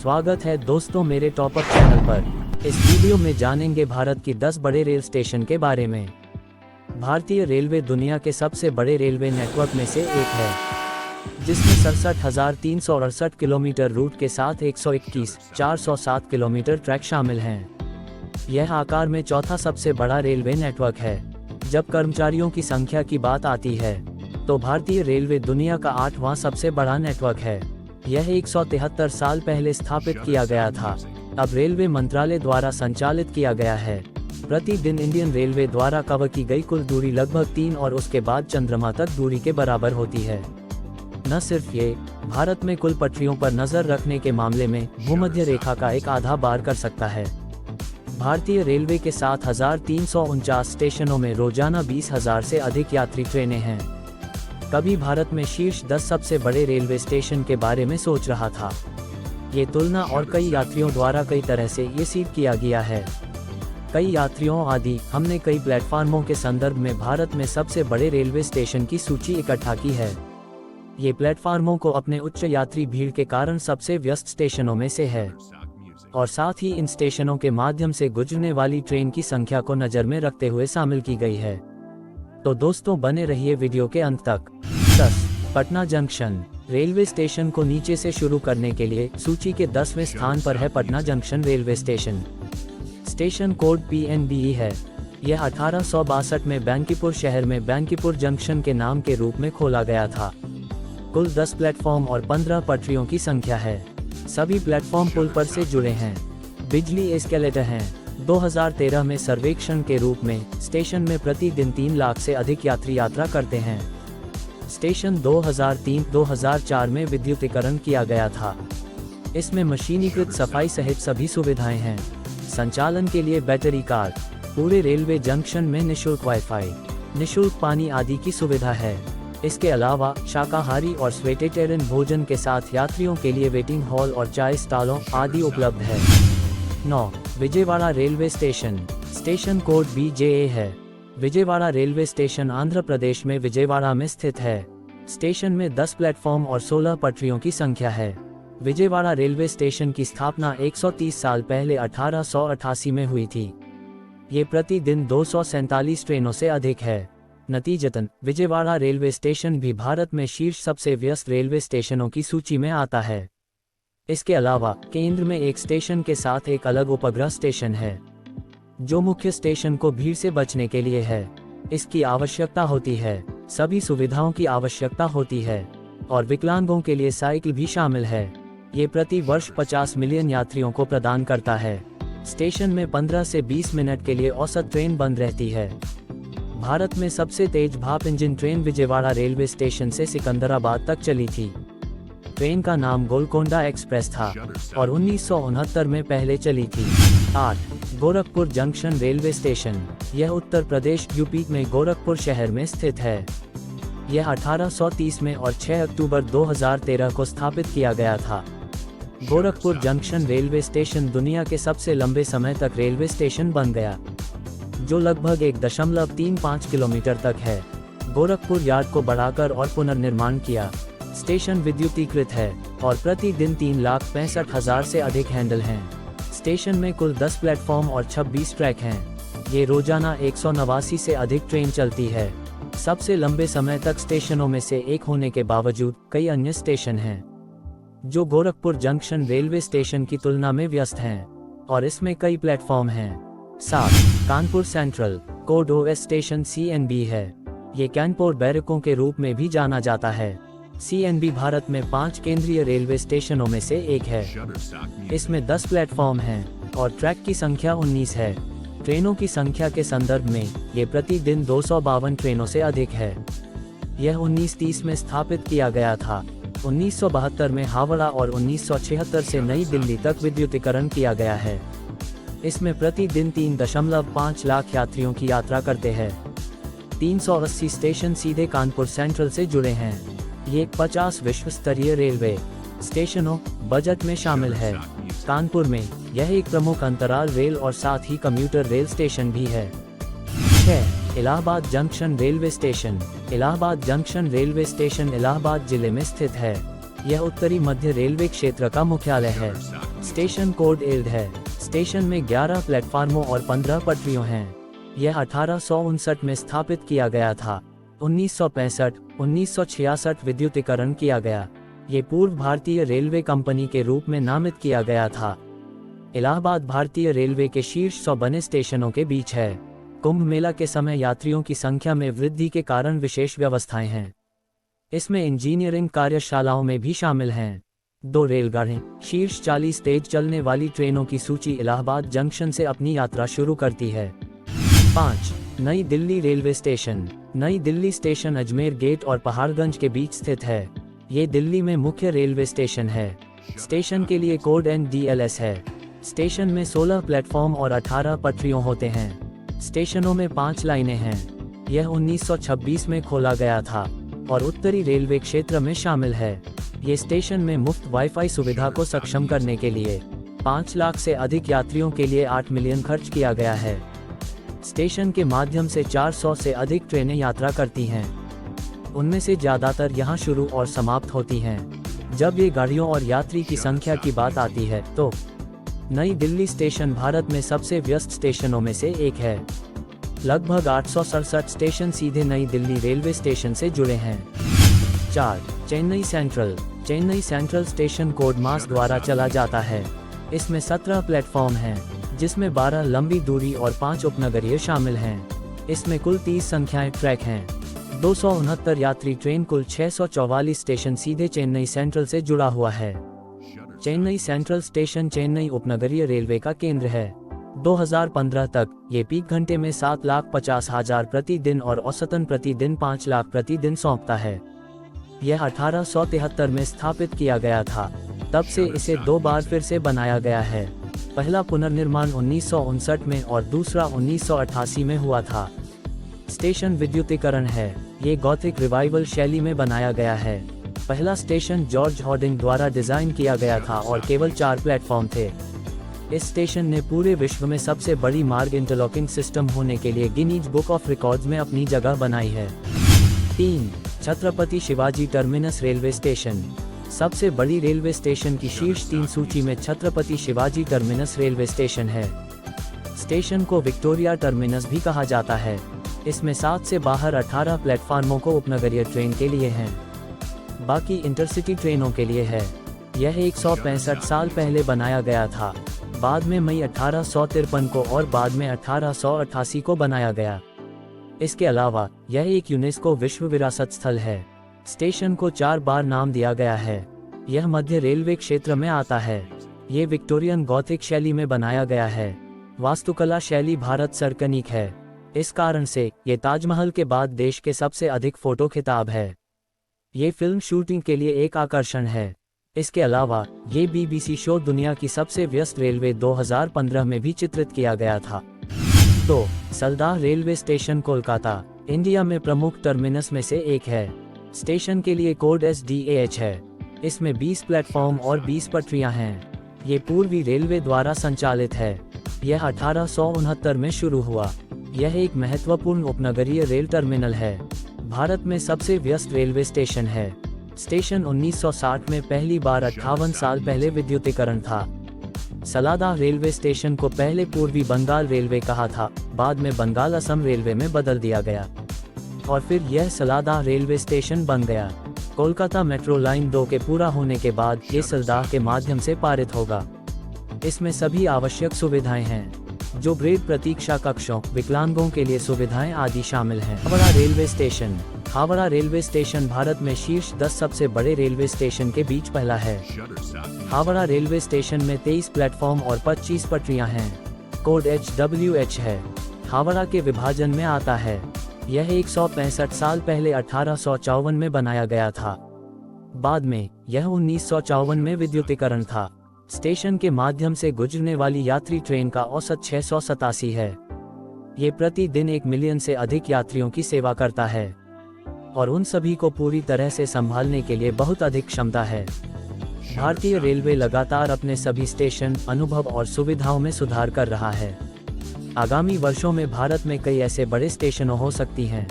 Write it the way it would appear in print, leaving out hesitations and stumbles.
स्वागत है दोस्तों मेरे टॉप अप चैनल पर। इस वीडियो में जानेंगे भारत की 10 बड़े रेल स्टेशन के बारे में। भारतीय रेलवे दुनिया के सबसे बड़े रेलवे नेटवर्क में से एक है, जिसमें 67,368 किलोमीटर रूट के साथ 121,407 किलोमीटर ट्रैक शामिल हैं। यह आकार में चौथा सबसे बड़ा रेलवे नेटवर्क है। जब कर्मचारियों की संख्या की बात आती है तो भारतीय रेलवे दुनिया का 8वां सबसे बड़ा नेटवर्क है। यह 173 साल पहले स्थापित किया गया था, अब रेलवे मंत्रालय द्वारा संचालित किया गया है। प्रतिदिन इंडियन रेलवे द्वारा कवर की गई कुल दूरी लगभग 3 और उसके बाद चंद्रमा तक दूरी के बराबर होती है। न सिर्फ ये, भारत में कुल पटरियों पर नजर रखने के मामले में भूमध्य रेखा का एक आधा पार कर सकता है। भारतीय रेलवे के 7,349 स्टेशनों में रोजाना 20,000 से अधिक यात्री ट्रेनें हैं। कभी भारत में शीर्ष 10 सबसे बड़े रेलवे स्टेशन के बारे में सोच रहा था। ये तुलना और कई यात्रियों द्वारा कई तरह से ये सीड किया गया है। कई यात्रियों आदि हमने कई प्लेटफार्मों के संदर्भ में भारत में सबसे बड़े रेलवे स्टेशन की सूची इकट्ठा की है। ये प्लेटफार्मों को अपने उच्च यात्री भीड़ के कारण सबसे व्यस्त स्टेशनों में से है, और साथ ही इन स्टेशनों के माध्यम से गुजरने वाली ट्रेन की संख्या को नजर में रखते हुए शामिल की गई है। तो दोस्तों बने रहिए वीडियो के अंत तक। 10. पटना जंक्शन। रेलवे स्टेशन को नीचे से शुरू करने के लिए सूची के 10वें स्थान पर है Patna junction railway station. Station code PNBE है। यह 1862 में बैंकीपुर शहर में बैंकीपुर जंक्शन के नाम के रूप में खोला गया था। कुल 10 प्लेटफॉर्म और 15 पटरियों की संख्या है। सभी प्लेटफॉर्म पुल पर से जुड़े हैं। बिजली एस्केलेटर हैं। 2013 में सर्वेक्षण के रूप में स्टेशन में प्रतिदिन 3 लाख से अधिक यात्री यात्रा करते हैं। स्टेशन 2003-2004 में विद्युतीकरण किया गया था। इसमें मशीनीकृत सफाई सहित सभी सुविधाएं हैं। संचालन के लिए बैटरी कार। पूरे रेलवे जंक्शन में निःशुल्क वाईफाई, निःशुल्क पानी आदि की सुविधा है। इसके अलावा शाकाहारी और वेजिटेरियन भोजन के साथ यात्रियों के लिए वेटिंग हॉल और चाय स्टॉलों आदि उपलब्ध है। 9. Vijayawada railway station. Station code BJA है। विजयवाड़ा रेलवे स्टेशन आंध्र प्रदेश में विजयवाड़ा में स्थित है। स्टेशन में 10 प्लेटफॉर्म और 16 पटरियों की संख्या है। विजयवाड़ा रेलवे स्टेशन की स्थापना 130 साल पहले 1888 में हुई थी। ये प्रतिदिन 247 ट्रेनों से अधिक है। नतीजतन विजयवाड़ा रेलवे स्टेशन भी भारत में शीर्ष सबसे व्यस्त रेलवे स्टेशनों की सूची में आता है। इसके अलावा केंद्र में एक स्टेशन के साथ एक अलग उपग्रह स्टेशन है, जो मुख्य स्टेशन को भीड़ से बचने के लिए है। इसकी आवश्यकता होती है, सभी सुविधाओं की आवश्यकता होती है, और विकलांगों के लिए साइकिल भी शामिल है। ये प्रति वर्ष 50 मिलियन यात्रियों को प्रदान करता है। स्टेशन में 15 से 20 मिनट के लिए औसत ट्रेन बंद रहती है। भारत में सबसे तेज भाप engine train Vijayawada railway station से सिकंदराबाद तक चली थी। ट्रेन का नाम गोलकोंडा एक्सप्रेस था और 1969 में पहले चली थी। 8. Gorakhpur junction railway station. यह उत्तर प्रदेश यूपी में गोरखपुर शहर में स्थित है। यह 1830 में और 6 अक्टूबर 2013 को स्थापित किया गया था। गोरखपुर जंक्शन रेलवे स्टेशन दुनिया के सबसे लंबे समय तक रेलवे स्टेशन बन गया, जो लगभग 1.35 किलोमीटर तक है। गोरखपुर यार्ड को बढ़ाकर और पुनर्निर्माण किया। स्टेशन विद्युतीकृत है और प्रतिदिन 3,65,000 से अधिक हैंडल हैं। स्टेशन में कुल 10 प्लेटफॉर्म और 26 ट्रैक हैं। ये रोजाना 189 से अधिक ट्रेन चलती है। सबसे लंबे समय तक स्टेशनों में से एक होने के बावजूद कई अन्य स्टेशन हैं, जो गोरखपुर जंक्शन रेलवे स्टेशन की तुलना में व्यस्त हैं, और इसमें कई प्लेटफॉर्म हैं। 7. Kanpur central. Code OS station CNB है। ये कानपुर बैरकों के रूप में भी जाना जाता है। CNB भारत में 5 केंद्रीय रेलवे स्टेशनों में से एक है। इसमें 10 प्लेटफॉर्म हैं और ट्रैक की संख्या 19 है। ट्रेनों की संख्या के संदर्भ में ये प्रतिदिन 252 ट्रेनों से अधिक है। यह 1930 में स्थापित किया गया था। 1972 में हावड़ा और 1976 से नई दिल्ली तक विद्युतीकरण किया गया है। इसमें प्रतिदिन 3.5 लाख यात्रियों की यात्रा करते हैं। 380 स्टेशन सीधे कानपुर सेंट्रल से जुड़े हैं। ये 50 विश्व स्तरीय रेलवे स्टेशनों बजट में शामिल है। कानपुर में यह एक प्रमुख अंतराल रेल और साथ ही कम्यूटर रेल स्टेशन भी है। 6. Allahabad junction railway station. Allahabad junction railway station Allahabad जिले में स्थित है। यह उत्तरी मध्य रेलवे क्षेत्र का मुख्यालय है। स्टेशन कोड इल्ड है। स्टेशन में 11 प्लेटफार्मों और 15 पटरियों हैं। यह 1859 में स्थापित किया गया था। 1965-1966 विद्युतीकरण किया गया। ये पूर्व भारतीय रेलवे कंपनी के रूप में नामित किया गया था। इलाहाबाद भारतीय रेलवे के शीर्ष 100 बने स्टेशनों के बीच है। कुंभ मेला के समय यात्रियों की संख्या में वृद्धि के कारण विशेष व्यवस्थाएं हैं। इसमें इंजीनियरिंग कार्यशालाओं में भी शामिल हैं। 2 रेलगाड़ियां शीर्ष 40 तेज चलने वाली ट्रेनों की सूची इलाहाबाद जंक्शन से अपनी यात्रा शुरू करती है। 5. नई दिल्ली रेलवे स्टेशन। नई दिल्ली स्टेशन अजमेर गेट और पहाड़गंज के बीच स्थित है। ये दिल्ली में मुख्य रेलवे स्टेशन है। स्टेशन के लिए कोड NDLS है। स्टेशन में 16 प्लेटफॉर्म और 18 पटरियों होते हैं। स्टेशनों में 5 लाइनें हैं। यह 1926 में खोला गया था और उत्तरी रेलवे क्षेत्र में शामिल है। ये स्टेशन में मुफ्त वाईफाई सुविधा को सक्षम करने के लिए 5 लाख से अधिक यात्रियों के लिए 8 मिलियन खर्च किया गया है। स्टेशन के माध्यम से 400 से अधिक ट्रेनें यात्रा करती हैं। उनमें से ज़्यादातर यहाँ शुरू और समाप्त होती हैं। जब ये गाड़ियों और यात्री की संख्या की बात आती है तो नई दिल्ली स्टेशन भारत में सबसे व्यस्त स्टेशनों में से एक है। लगभग 867 स्टेशन सीधे नई दिल्ली रेलवे स्टेशन से जुड़े हैं। 4. Chennai Central. Chennai Central station code मास द्वारा चला जाता है। इसमें 17 प्लेटफॉर्म हैं, जिसमें 12 लंबी दूरी और 5 उपनगरीय शामिल हैं। इसमें कुल 30 संख्याएं ट्रैक हैं। 269 यात्री ट्रेन कुल 644 स्टेशन सीधे चेन्नई सेंट्रल से जुड़ा हुआ है। चेन्नई सेंट्रल स्टेशन चेन्नई उपनगरीय रेलवे का केंद्र है। 2015 तक ये पीक घंटे में 7,50,000 प्रतिदिन और औसतन प्रतिदिन 5 लाख प्रतिदिन सौंपता है। यह 1873 में स्थापित किया गया था। तब से इसे 2 बार फिर से बनाया गया है। पहला पुनर्निर्माण 1959 में और दूसरा 1988 में हुआ था। स्टेशन विद्युतीकरण है। ये गॉथिक रिवाइवल शैली में बनाया गया है। पहला स्टेशन जॉर्ज हॉर्डिंग द्वारा डिजाइन किया गया था और केवल 4 प्लेटफॉर्म थे। इस स्टेशन ने पूरे विश्व में सबसे बड़ी मार्ग इंटरलॉकिंग सिस्टम होने के लिए गिनीज बुक ऑफ रिकॉर्ड्स में अपनी जगह बनाई है। 3. Chhatrapati Shivaji terminus railway station. सबसे बड़ी रेलवे स्टेशन की शीर्ष 3 सूची में Chhatrapati Shivaji terminus railway station है। स्टेशन को विक्टोरिया टर्मिनस भी कहा जाता है। इसमें 7 से बाहर 18 प्लेटफार्मों को उपनगरीय ट्रेन के लिए हैं। बाकी इंटरसिटी ट्रेनों के लिए है। यह 165 साल पहले बनाया गया था। बाद में मई 1853 को और बाद में 1888 को बनाया गया। इसके अलावा यह एक यूनेस्को विश्व विरासत स्थल है। स्टेशन को 4 बार नाम दिया गया है। यह मध्य रेलवे क्षेत्र में आता है। ये विक्टोरियन गॉथिक शैली में बनाया गया है। वास्तुकला शैली भारत सर्कनिक है। इस कारण से ये ताजमहल के बाद देश के सबसे अधिक फोटो खिताब है। ये फिल्म शूटिंग के लिए एक आकर्षण है। इसके अलावा ये BBC शो दुनिया की सबसे व्यस्त रेलवे 2015 में भी चित्रित किया गया था। तो सल्दाह रेलवे स्टेशन कोलकाता इंडिया में प्रमुख टर्मिनस में से एक है। स्टेशन के लिए कोड SDAH है। इसमें 20 प्लेटफॉर्म और 20 पटरियां हैं। ये पूर्वी रेलवे द्वारा संचालित है। यह 1869 में शुरू हुआ। यह एक महत्वपूर्ण उपनगरीय रेल टर्मिनल है। भारत में सबसे व्यस्त रेलवे स्टेशन है। स्टेशन 1960 में पहली बार 58 साल पहले विद्युतीकरण था। सलादा रेलवे स्टेशन को पहले पूर्वी बंगाल रेलवे कहा था, बाद में बंगाल असम रेलवे में बदल दिया गया और फिर यह सलादा रेलवे स्टेशन बन गया। कोलकाता मेट्रो लाइन 2 के पूरा होने के बाद ये सल्दाह के माध्यम से पारित होगा। इसमें सभी आवश्यक सुविधाएं हैं, जो ब्रेड प्रतीक्षा कक्षों, विकलांगों के लिए सुविधाएं आदि शामिल हैं। Howrah railway station. Howrah railway station Bharat में शीर्ष 10 सबसे बड़े रेलवे स्टेशन के बीच पहला है। हावड़ा रेलवे स्टेशन में 23 प्लेटफॉर्म और 25 पटरियां हैं। कोड HWH है। हावड़ा के विभाजन में आता है। यह 165 साल पहले 1854 में बनाया गया था। बाद में यह 1954 में विद्युतीकरण था। स्टेशन के माध्यम से गुजरने वाली यात्री ट्रेन का औसत 687 है। ये प्रतिदिन 1 मिलियन से अधिक यात्रियों की सेवा करता है और उन सभी को पूरी तरह से संभालने के लिए बहुत अधिक क्षमता है। भारतीय रेलवे लगातार अपने सभी स्टेशन, अनुभव और सुविधाओं में सुधार कर रहा है। आगामी वर्षों में भारत में कई ऐसे बड़े स्टेशनों हो सकती हैं